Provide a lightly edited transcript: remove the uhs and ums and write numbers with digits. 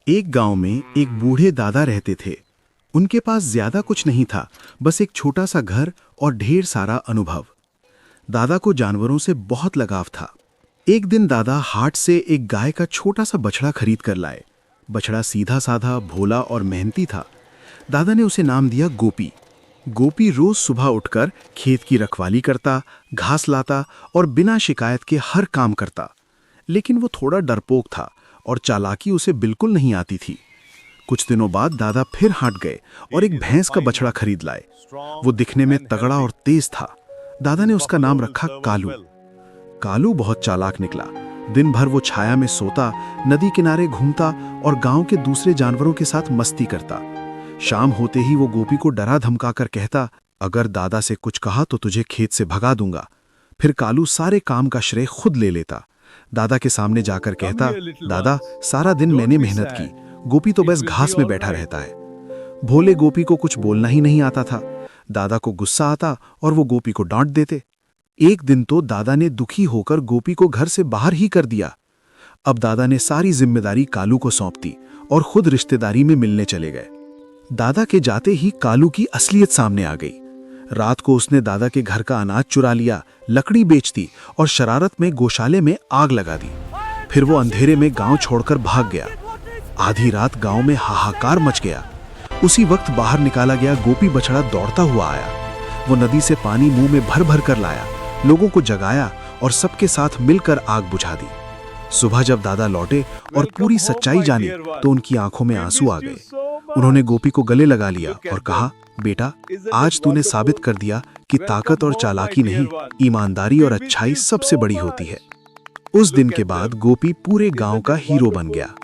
एक गांव में एक बूढ़े दादा रहते थे। उनके पास ज्यादा कुछ नहीं था, बस एक छोटा सा घर और ढेर सारा अनुभव। दादा को जानवरों से बहुत लगाव था। एक दिन दादा हाट से एक गाय का छोटा सा बछड़ा खरीद कर लाए। बछड़ा सीधा साधा, भोला और मेहनती था। दादा ने उसे नाम दिया गोपी। गोपी रोज सुबह उठकर खेत की रखवाली करता, घास लाता और बिना शिकायत के हर काम करता। लेकिन वो थोड़ा डरपोक था और चालाकी उसे बिल्कुल नहीं आती थी। कुछ दिनों बाद दादा फिर हाट गए और एक भैंस का बछड़ा खरीद लाए। वो दिखने में तगड़ा और तेज था। दादा ने उसका नाम रखा कालू। कालू बहुत चालाक निकला। दिन भर वो छाया में सोता, नदी किनारे घूमता और गांव के दूसरे जानवरों के साथ मस्ती करता। शाम होते ही वो गोपी को डरा धमकाकर कहता, अगर दादा से कुछ कहा तो तुझे खेत से भगा दूंगा। फिर कालू सारे काम का श्रेय खुद ले लेता। दादा के सामने जाकर कहता, दादा, सारा दिन मैंने मेहनत की, गोपी तो बस घास में बैठा रहता है। भोले गोपी को कुछ बोलना ही नहीं आता था। दादा को गुस्सा आता और वो गोपी को डांट देते। एक दिन तो दादा ने दुखी होकर गोपी को घर से बाहर ही कर दिया। अब दादा ने सारी जिम्मेदारी कालू को सौंप दी और खुद रिश्तेदारी में मिलने चले गए। दादा के जाते ही कालू की असलियत सामने आ गई। रात को उसने दादा के घर का अनाज चुरा लिया, लकड़ी बेच दी और शरारत में गौशाले में आग लगा दी। फिर वो अंधेरे में गांव छोड़कर भाग गया। आधी रात गांव में हाहाकार मच गया। उसी वक्त बाहर निकाला गया गोपी बछड़ा दौड़ता हुआ आया। वो नदी से पानी मुंह में भर भर कर लाया, लोगों को जगाया और सबके साथ मिलकर आग बुझा दी। सुबह जब दादा लौटे और पूरी सच्चाई जानी तो उनकी आंखों में आंसू आ गए। उन्होंने गोपी को गले लगा लिया और कहा, बेटा, आज तूने साबित कर दिया कि ताकत और चालाकी नहीं, ईमानदारी और अच्छाई सबसे बड़ी होती है। उस दिन के बाद गोपी पूरे गांव का हीरो बन गया।